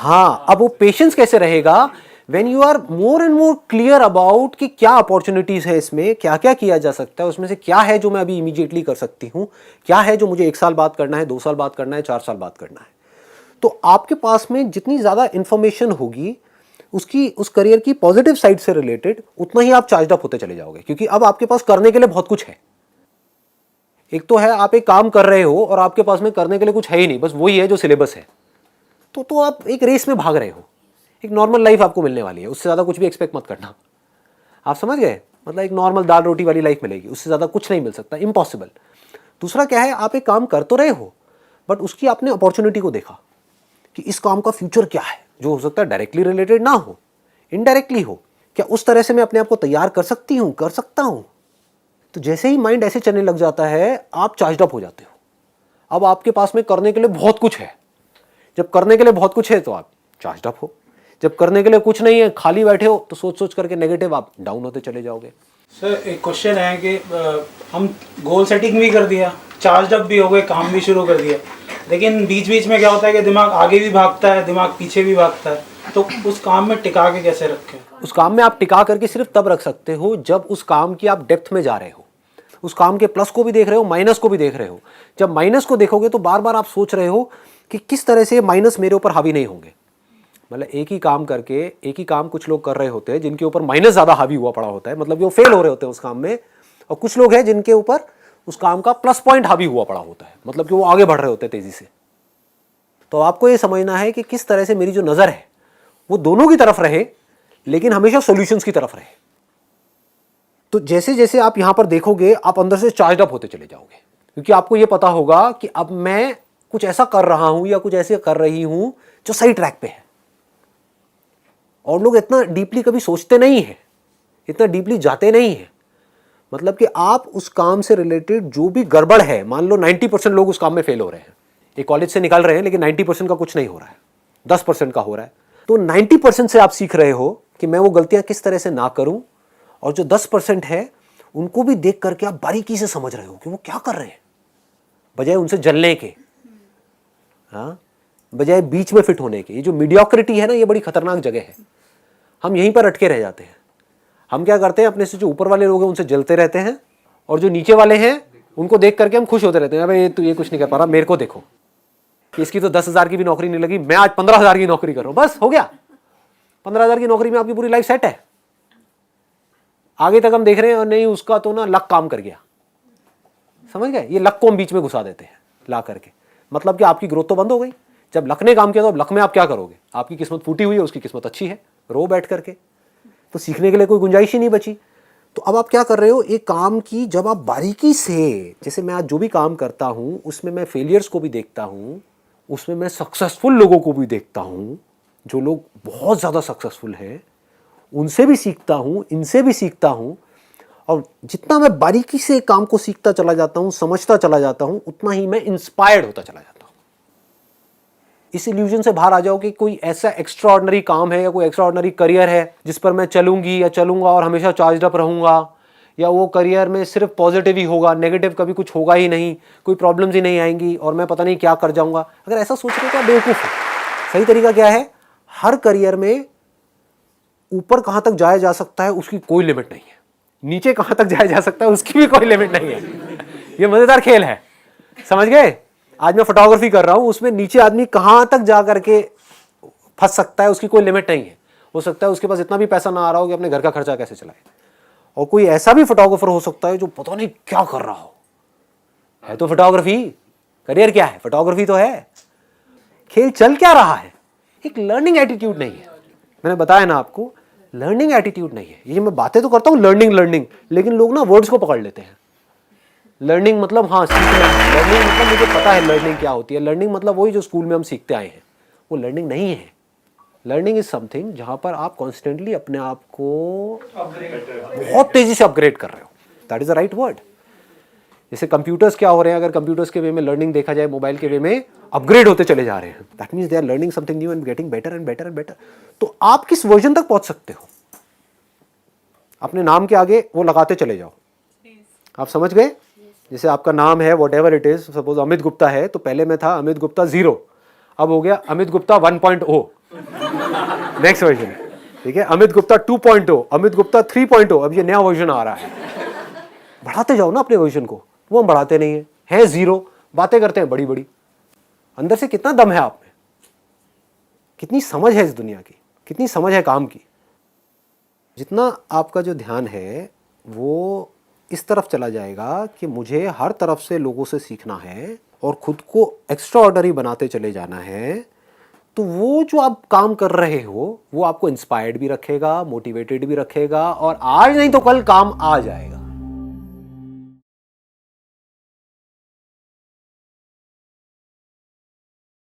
हाँ, अब वो पेशेंस कैसे रहेगा when you are more and more clear about कि क्या अपॉर्चुनिटीज है इसमें, क्या क्या किया जा सकता है, उसमें से क्या है जो मैं अभी इमीडिएटली कर सकती हूँ, क्या है जो मुझे 1 साल बाद करना है, 2 साल बाद करना है, 4 साल बाद करना है। तो आपके पास में जितनी ज़्यादा इंफॉर्मेशन होगी उसकी उस करियर की पॉजिटिव साइड से रिलेटेड, उतना ही आप चार्ज अप होते चले जाओगे, क्योंकि अब आपके पास करने के लिए बहुत कुछ है। एक तो है आप एक काम कर रहे हो और आपके पास में करने के लिए कुछ है ही नहीं, बस वही है जो सिलेबस है, तो आप एक रेस में भाग रहे हो। एक नॉर्मल लाइफ आपको मिलने वाली है, उससे ज़्यादा कुछ भी एक्सपेक्ट मत करना। आप समझ गए? मतलब एक नॉर्मल दाल रोटी वाली लाइफ मिलेगी, उससे ज़्यादा कुछ नहीं मिल सकता, इम्पॉसिबल। दूसरा क्या है, आप एक काम कर तो रहे हो बट उसकी आपने अपॉर्चुनिटी को देखा कि इस काम का फ्यूचर क्या है, जो हो सकता है डायरेक्टली रिलेटेड ना हो, इनडायरेक्टली हो। क्या उस तरह से मैं अपने आप को तैयार कर सकती हूँ, कर सकता हूँ? तो जैसे ही माइंड ऐसे चलने लग जाता है, आप चार्ज अप हो जाते हो। अब आपके पास में करने के लिए बहुत कुछ है। जब करने के लिए बहुत कुछ है तो आप चार्ज अप हो। जब करने के लिए कुछ नहीं है, खाली बैठे हो, तो सोच सोच करके नेगेटिव आप डाउन होते चले जाओगे। सर एक क्वेश्चन है कि हम गोल सेटिंग भी कर दिया, चार्ज अप भी हो गए, काम भी शुरू कर दिया, लेकिन बीच बीच में क्या होता है कि दिमाग आगे भी भागता है, दिमाग पीछे भी भागता है, तो उस काम में टिका के कैसे रखें? उस काम में आप टिका करके सिर्फ तब रख सकते हो जब उस काम की आप डेप्थ में जा रहे हो, उस काम के प्लस को भी देख रहे हो, माइनस को भी देख रहे हो। जब माइनस को देखोगे तो बार बार आप सोच रहे हो कि किस तरह से माइनस मेरे ऊपर हावी नहीं होंगे। मतलब एक ही काम करके एक ही काम कुछ लोग कर रहे होते हैं जिनके ऊपर माइनस ज़्यादा हावी हुआ पड़ा होता है, मतलब वो फेल हो रहे होते हैं उस काम में, और कुछ लोग हैं जिनके ऊपर उस काम का प्लस पॉइंट हावी हुआ पड़ा होता है, मतलब कि वो आगे बढ़ रहे होते हैं तेज़ी से। तो आपको ये समझना है कि किस तरह से मेरी जो नज़र है वो दोनों की तरफ रहे, लेकिन हमेशा सॉल्यूशंस की तरफ रहे। तो जैसे जैसे आप यहां पर देखोगे, आप अंदर से चार्ज अप होते चले जाओगे, क्योंकि आपको यह पता होगा कि अब मैं कुछ ऐसा कर रहा हूं या कुछ ऐसे कर रही हूं जो सही ट्रैक पे है। और लोग इतना डीपली कभी सोचते नहीं है, इतना डीपली जाते नहीं है। मतलब कि आप उस काम से रिलेटेड जो भी गड़बड़ है, मान लो 90% लोग उस काम में फेल हो रहे हैं, एक कॉलेज से निकल रहे हैं लेकिन 90% का कुछ नहीं हो रहा है, 10% का हो रहा है। तो 90% से आप सीख रहे हो कि मैं वो गलतियां किस तरह से ना करूं, और जो 10% है उनको भी देख करके आप बारीकी से समझ रहे हो कि वो क्या कर रहे हैं, बजाय उनसे जलने के, हाँ, बजाय बीच में फिट होने के। ये जो मीडियोक्रिटी है ना, ये बड़ी खतरनाक जगह है। हम यहीं पर अटके रह जाते हैं। हम क्या करते हैं, अपने से जो ऊपर वाले लोग हैं उनसे जलते रहते हैं, और जो नीचे वाले हैं उनको देख करके हम खुश होते रहते हैं। अबे ये कुछ नहीं कर पा रहा, मेरे को देखो कि इसकी तो 10,000 की भी नौकरी नहीं लगी, मैं आज 15,000 की नौकरी कर रहा हूं, बस हो गया। 15,000 की नौकरी में आपकी पूरी लाइफ सेट है। आगे तक हम देख रहे हैं और नहीं, उसका तो ना लक काम कर गया। समझ गए? ये लक को हम बीच में घुसा देते हैं ला करके, मतलब कि आपकी ग्रोथ तो बंद हो गई। जब लक ने काम किया तो अब लक में आप क्या करोगे? आपकी किस्मत फूटी हुई है, उसकी किस्मत अच्छी है, रो बैठ करके, तो सीखने के लिए कोई गुंजाइश ही नहीं बची। तो अब आप क्या कर रहे हो, एक काम की जब आप बारीकी से, जैसे मैं आज जो भी काम करता हूं उसमें मैं फेलियर्स को भी देखता हूं, उसमें मैं सक्सेसफुल लोगों को भी देखता हूं, जो लोग बहुत ज़्यादा सक्सेसफुल हैं उनसे भी सीखता हूं, इनसे भी सीखता हूं, और जितना मैं बारीकी से काम को सीखता चला जाता हूं, समझता चला जाता हूं, उतना ही मैं इंस्पायर्ड होता चला जाता हूं। इस इल्यूजन से बाहर आ जाओ कि कोई ऐसा एक्स्ट्रा ऑर्डिनरी काम है या कोई एक्स्ट्रा ऑर्डिनरी करियर है जिस पर मैं चलूंगी या चलूंगा और हमेशा चार्ज अप रहूंगा, या वो करियर में सिर्फ पॉजिटिव ही होगा, नेगेटिव कभी कुछ होगा ही नहीं, कोई प्रॉब्लम्स ही नहीं आएंगी और मैं पता नहीं क्या कर जाऊंगा। अगर ऐसा सोच रहे हो तो आप बेवकूफ हो। सही तरीका क्या है, हर करियर में ऊपर कहां तक जाया जा सकता है उसकी कोई लिमिट नहीं है, नीचे कहां तक जाया जा सकता है उसकी भी कोई लिमिट नहीं है। ये मजेदार खेल है, समझ गए? आज मैं फोटोग्राफी कर रहा हूं, उसमें नीचे आदमी कहां तक जा करके फंस सकता है उसकी कोई लिमिट नहीं है। हो सकता है उसके पास इतना भी पैसा ना आ रहा हो कि अपने घर का खर्चा कैसे चलाए, और कोई ऐसा भी फोटोग्राफर हो सकता है जो पता नहीं क्या कर रहा हो, है तो फोटोग्राफी, करियर क्या है, फोटोग्राफी तो है। खेल चल क्या रहा है, एक लर्निंग एटीट्यूड नहीं है। मैंने बताया ना आपको, लर्निंग एटीट्यूड नहीं है। ये मैं बातें तो करता हूं लर्निंग, लेकिन लोग ना वर्ड्स को पकड़ लेते हैं। लर्निंग मतलब हाँ सीखना है, लर्निंग मतलब मुझे पता है लर्निंग क्या होती है, लर्निंग मतलब वही जो स्कूल में हम सीखते आए हैं, वो लर्निंग नहीं है। लर्निंग इज समथिंग जहां पर आप कॉन्स्टेंटली अपने आप को बहुत तेजी से अपग्रेड कर रहे हो, that is the right word. जैसे कंप्यूटर्स क्या हो रहे हैं, अगर कंप्यूटर्स के वे में लर्निंग देखा जाए, मोबाइल के वे में अपग्रेड होते चले जा रहे हैं, that means they are learning something new and getting better and better and better. तो आप किस वर्जन तक पहुंच सकते हो, अपने नाम के आगे वो लगाते चले जाओ। आप समझ गए? जैसे आपका नाम है what ever it is, suppose Amit Gupta है, तो पहले मैं था अमित गुप्ता 0, अब हो गया अमित गुप्ता 1.0, नेक्स्ट वर्जन, ठीक है, अमित गुप्ता 2.0, अमित गुप्ता 3.0, अब ये नया वर्जन आ रहा है। बढ़ाते जाओ ना अपने वर्जन को, वो हम बढ़ाते नहीं है 0, बातें करते हैं बड़ी बड़ी। अंदर से कितना दम है आप में, कितनी समझ है इस दुनिया की, कितनी समझ है काम की। जितना आपका जो ध्यान है वो इस तरफ चला जाएगा कि मुझे हर तरफ से लोगों से सीखना है और खुद को एक्स्ट्रा ऑर्डनरी बनाते चले जाना है, तो वो जो आप काम कर रहे हो वो आपको इंस्पायर्ड भी रखेगा, मोटिवेटेड भी रखेगा, और आज नहीं तो कल काम आ जाएगा।